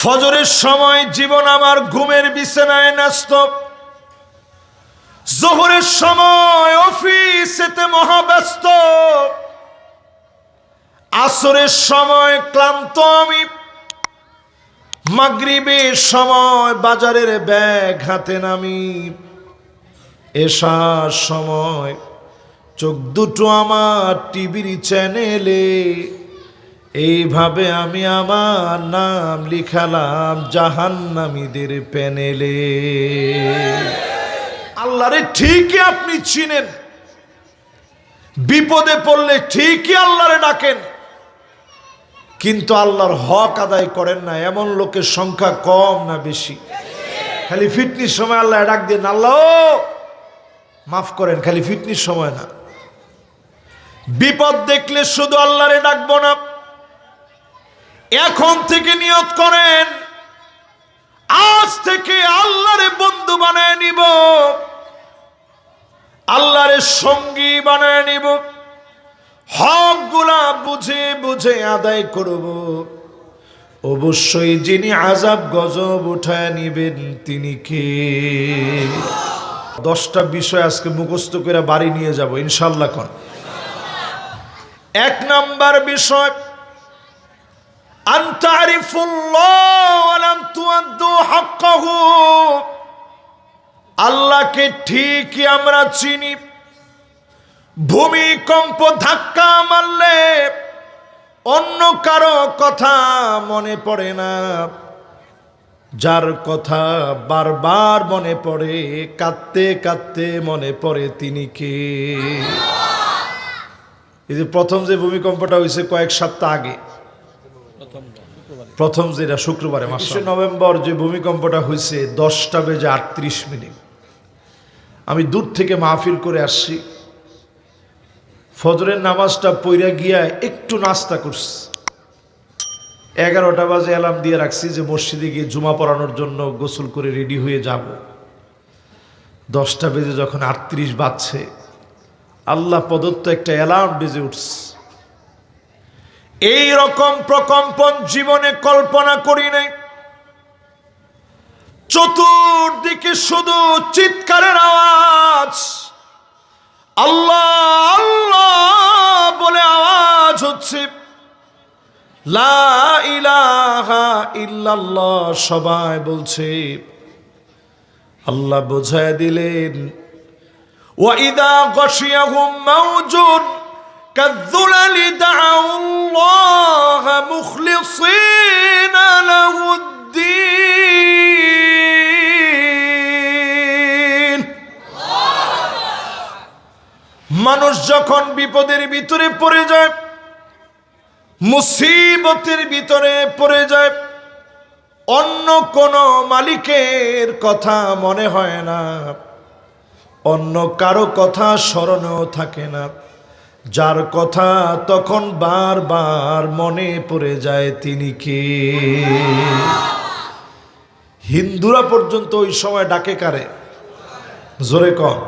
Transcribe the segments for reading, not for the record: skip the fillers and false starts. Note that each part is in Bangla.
ফজরের সময় জীবন আমার ঘুমের বিছানায় ন্যস্ত, যোহরের সময় অফিসেতে মহাব্যস্ত, আসরের সময় ক্লান্ত আমি, মাগরিবের সময় বাজারের ব্যাগ হাতে নামি, এশার সময় চোখ দুটো আমার টিভির চ্যানেলে। এইভাবে আমি আমার নাম লিখালাম জাহান্নামীদের প্যানেলে। আল্লাহরে ঠিকই আপনি চিনেন, বিপদে পড়লে ঠিকই আল্লাহরে ডাকেন, কিন্তু আল্লাহর হক আদায় করেন না এমন লোকের সংখ্যা কম না বেশি? খালি ফিটনির সময় আল্লাহ ডাক দেন, আল্লাহ মাফ করেন, খালি ফিটনির সময় না। বিপদ দেখলে শুধু আল্লাহরে ডাকবো না, এখন থেকে নিয়ত করেন আজ থেকে আল্লাহরে বন্ধু বানায় নিব, আল্লাহরে সঙ্গী বানায় নিব, হকগুলা বুঝে বুঝে আদায় করব। অবশ্যই যিনি আযাব গজব উঠায় নিবেন তিনি কে? 10টা বিষয় আজকে মুখস্থ করে বাড়ি নিয়ে যাব ইনশাআল্লাহ। কোন 1 নাম্বার বিষয়, আন তারিফুল্লাহ ওয়া লাম তুআদ্দু হাক্কাহু। আল্লাহকে ঠিকই আমরা চিনি, ভূমিকম্প ধাক্কা মারলে অন্য কারো কথা মনে পড়ে না, যার কথা বারবার মনে পড়ে, কাঁদতে কাঁদতে মনে পড়ে তিনি কে? এই যে প্রথম যে ভূমিকম্পটা হয়েছে কয়েক সপ্তাহ আগে, প্রথম যেটা শুক্রবারে 22 নভেম্বর যে ভূমিকম্পটা হয়েছে 10:38। আমি দূর থেকে মাহফিল করে আসছি, ফজরের নামাজটা পইরা গিয়া একটু নাস্তা করছি, 11টা বাজে অ্যালার্ম দিয়ে রাখছি যে মসজিদে গিয়ে জুমা পড়ানোর জন্য গোসল করে রেডি হয়ে যাব। 10টা বেজে যখন 38 বাজছে, আল্লাহ প্রদত্ত একটা অ্যালার্ম বেজে উঠছে। এই রকম প্রকম্পন জীবনে কল্পনা করি নাই। চতুর্দিকে শুধু চিৎকারের আওয়াজ, আল্লাহ আল্লাহ বলে আওয়াজ হচ্ছে, লা ইলাহা ইল্লাল্লাহ সবাই বলছে। আল্লাহ বোঝায় দিলেন, ওয়া ইযা গাশিয়াহুম মাওজুন কাযযুলালি দাউল্লাহ মুখলিসিনা লাহুদ্দীন। মানুষ যখন বিপদের ভিতরে পড়ে যায়, মুসিবতের ভিতরে পড়ে যায়, অন্য কোন মালিকের কথা মনে হয় না, অন্য কারো কথা স্মরণেও থাকে না, যার কথা তখন বারবার মনে পড়ে যায় তিনি কে? হিন্দুরা পর্যন্ত ওই সময় ডাকে কারে? জোরে কম।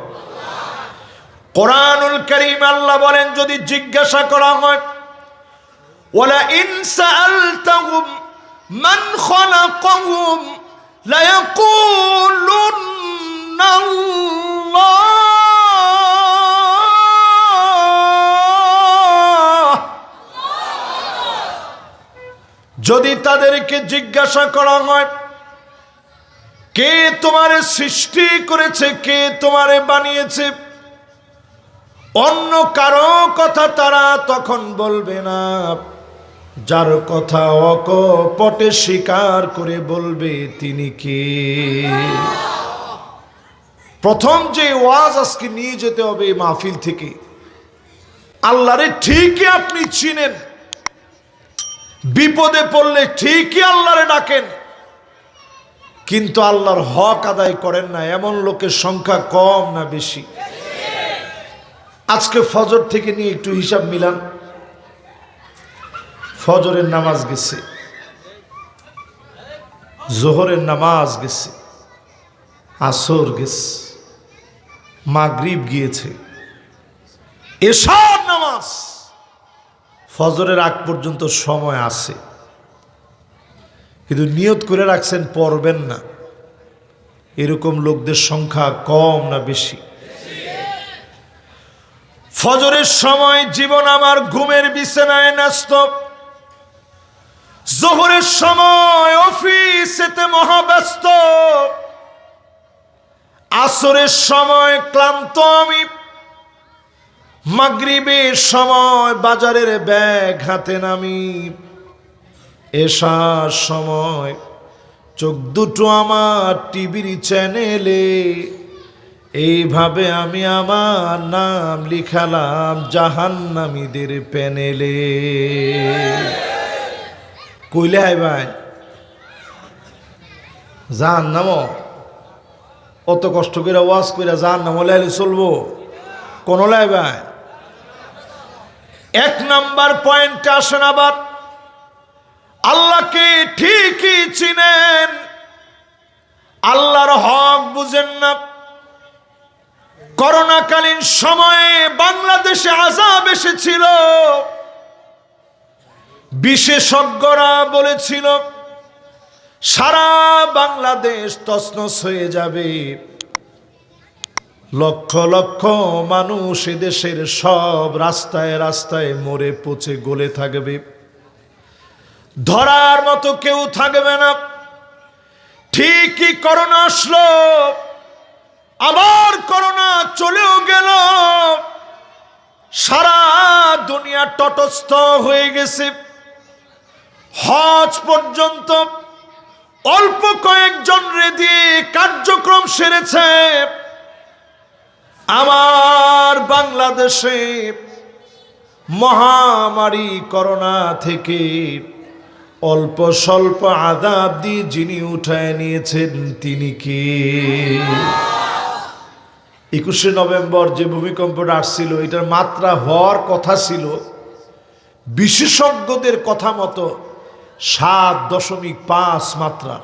কোরআনুল কারীম আল্লাহ বলেন, যদি জিজ্ঞাসা করা হয়, ওয়ালা ইন সাআলতাহুম মান খালাকাহুম লায়াকুলুন্না আল্লাহ। যদি তাদেরকে জিজ্ঞাসা করা হয় কে তোমারে সৃষ্টি করেছে, কে তোমারে বানিয়েছে, অন্য কারো কথা তারা তখন বলবে না, যার কথা অকপটে স্বীকার করে বলবে তিনি কে? প্রথম যে ওয়াজ আজকে নিয়ে যেতে হবে এই মাহফিল থেকে, আল্লাহরে ঠিকই আপনি চিনেন, বিপদে পড়লে ঠিকই আল্লাহরে ডাকেন, কিন্তু আল্লাহর হক আদায় করেন না এমন লোকের সংখ্যা কম না বেশি? আজকে ফজর থেকে নিয়ে একটু হিসাব মিলান। ফজরের নামাজ গেছে, জোহরের নামাজ গেছে, আসর গেছে, মাগরিব গিয়েছে, এশার নামাজ, ফজরের আগ পর্যন্ত সময় আছে, কিন্তু নিয়ত করে রাখছেন পড়বেন না, এরকম লোকদের সংখ্যা কম না বেশি? ফজরের সময় জীবন আমার ঘুমের বিছানায় ন্যস্ত, যোহরের সময় অফিসেতে মহাব্যস্ত, আসরের সময় ক্লান্ত আমি, মাগরিবের সময় বাজারের ব্যাগ হাতে নামি, এশার সময় চোখ দুটো আমার টিভির চ্যানেলে। এইভাবে আমি আমার নাম লিখালাম জাহান্নামীদের প্যানেলে। কইলে আই ভাই জাহান্নাম, অত কষ্ট করে ওয়াজ করে জাহান্নাম লাইলে চলবো? কোন লাই ভাই? এক নাম্বার পয়েন্টে আসেন আবার, আল্লাহকে ঠিকই চিনেন, আল্লাহর হক বুঝেন না। করোনাকালীন সময়ে বাংলাদেশে আযাব এসেছিল, বিশেষজ্ঞরা বলেছিল সারা বাংলাদেশ তছনছ হয়ে যাবে, লক্ষ লক্ষ মানুষ এদেশের সব রাস্তায় রাস্তায় মরে পচে গলে থাকবে, ধরার মতো কেউ থাকবে না। ঠিকই করোনা আসলো, আবার করোনা চলেও গেল, সারা দুনিয়া তটস্থ হয়ে গেছে। হজ পর্যন্ত অল্প কয়েকজন রে দিয়ে কার্যক্রম সেরেছে। আমার বাংলাদেশে মহামারী করোনা থেকে অল্প স্বল্প আযাব দিয়ে যিনি উঠায় নিয়েছেন তিনি কে? 21শে নভেম্বর যে ভূমিকম্পটা আসছিল, এটার মাত্রা হওয়ার কথা ছিল বিশেষজ্ঞদের কথা মতো 7.5 মাত্রার।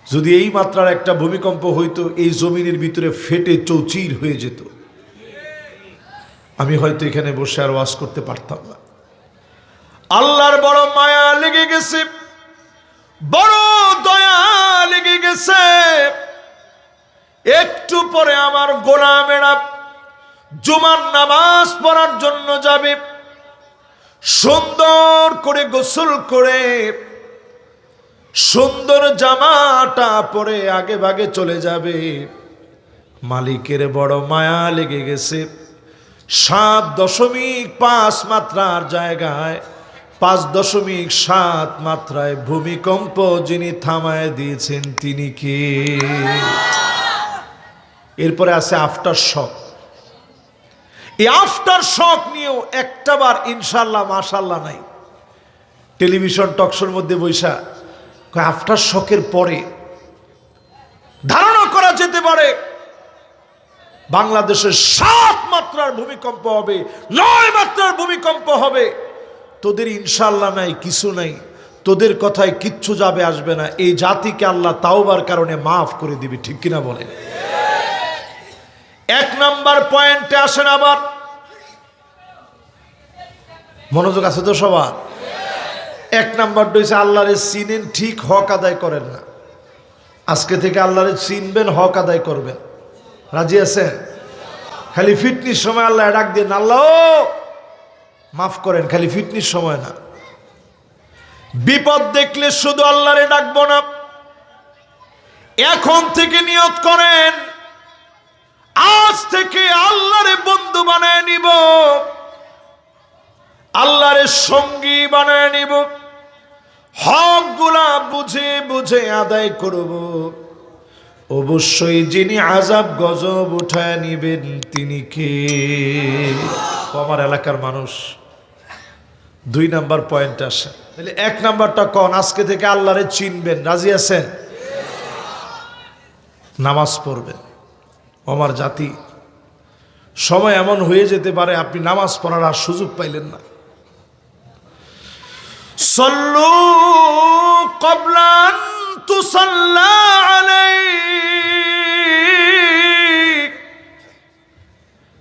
যদি এই মাত্রার একটা ভূমিকম্প হইতো, এই জমিনের ভিতরে ফেটে চৌচির হয়ে যেত, আমি হয়তো এখানে বসে আর ওয়াজ করতে পারতাম না। আল্লাহর বড় মায়া লেগে গেছে, বড় দয়া লেগে গেছে। একটু পরে আমার গোলামেরা জুমার নামাজ পড়ার জন্য যাবে, সুন্দর করে গোসল করে সুন্দর জামাটা পরে আগে ভাগে চলে যাবে। মালিকের বড় মায়া লেগে গেছে, 7.5 মাত্রার জায়গায় 5.7 মাত্রায় ভূমিকম্প যিনি থামায় দিয়েছেন তিনি কে? এরপরে আছে আফটার শক। এই আফটার শক নিয়েও একটাবার ইনশাল্লাহ মাশাল্লাহ নাই। টেলিভিশন টকশোর মধ্যে বৈশা আফটার শকের পরে ধারণা করা যেতে পারে বাংলাদেশে 7 মাত্রার ভূমিকম্প হবে, 9 মাত্রার ভূমিকম্প হবে। তোদের ইনশাল্লাহ নাই, কিছু নাই, তোদের কথায় কিচ্ছু যাবে আসবে না। এই জাতিকে আল্লাহ তাওবার কারণে মাফ করে দিবে, ঠিক কিনা বলেন? এক নাম্বার পয়েন্টে আসেন আবার, মনোযোগ আছে তো সবার? এক নাম্বারটা হচ্ছে আল্লাহরে চিনেন, ঠিক হক আদায় করেন না। আজকে থেকে আল্লাহরে চিনবেন, হক আদায় করবেন। রাজি আছেন? খালি ফিটনিস সময় আল্লাহ ডাক দিয়ে আল্লাহ মাফ করেন, খালি ফিটনিস সময় না। বিপদ দেখলে শুধু আল্লাহরে ডাকবো না, এখন থেকে নিয়ত করেন আজ থেকে আল্লাহরে বন্ধু বানায় নিব, আল্লাহরে সঙ্গী বানায় নিব, হকগুলা বুঝে বুঝে আদায় করব। অবশ্যই যিনি আযাব গজব উঠায় নিবেন তিনি কে? আমার এলাকার মানুষ 2 নাম্বার পয়েন্ট আসে। তাহলে 1 নাম্বারটা কোন? আজকে থেকে আল্লাহরে চিনবেন। রাজি আছেন? নামাজ পড়বেন। আমার জাতি, সময় এমন হয়ে যেতে পারে আপনি নামাজ পড়ার আর সুযোগ পাইলেন না। সল্লু ক্বাবলা আন তুসাল্লা আলাইক।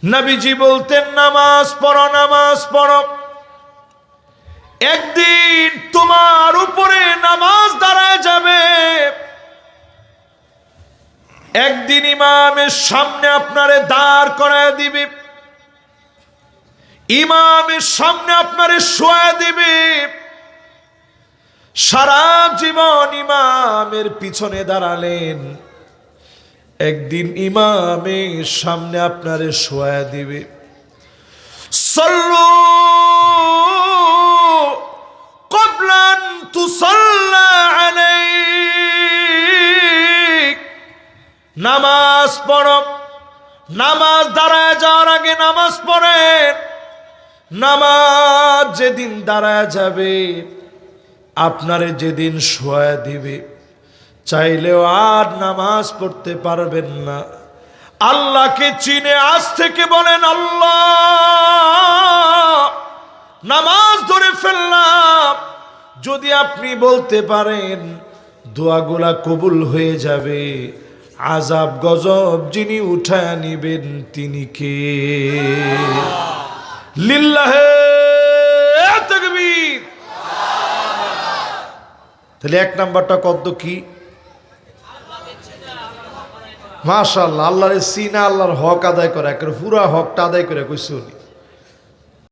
নবীজি বলতেন নামাজ পড়ো, নামাজ পড়ো। একদিন তোমার উপরে নামাজ দাঁড়ায় যাবে, একদিন ইমামের সামনে আপনারে দাঁড় করায় দিবে, ইমামের সামনে আপনারে শোয়া দিবে। সারা জীবন ইমামের পিছনে দাঁড়ালেন, একদিন ইমামের সামনে আপনারে শোয়া দিবে। সাল্লু ক্বাবলান তুসাল্লা আলাইক, নামাজ পড়ো, নামাজ দাঁড়ায় যাওয়ার আগে নামাজ পড়েন। নামাজ যেদিন দাঁড়ায় যাবে, আপনারে যেদিন শোয়া দিবে, চাইলেও আর নামাজ পড়তে পারবেন না। আল্লাহকে চিনে আজ থেকে বলেন, আল্লাহ নামাজ ধরে ফেললাম। যদি আপনি বলতে পারেন, দোয়াগুলা কবুল হয়ে যাবে। আযাব গজব যিনি উঠায় নিবেন তিনি কে? লিল্লাহে তাকবীর। তাহলে এক নাম্বারটা কত কি? মাশাআল্লাহ, আল্লাহর সিনা, আল্লাহর হক আদায় করা, একেবারে পুরা হকটা আদায় করে কইছে উনি।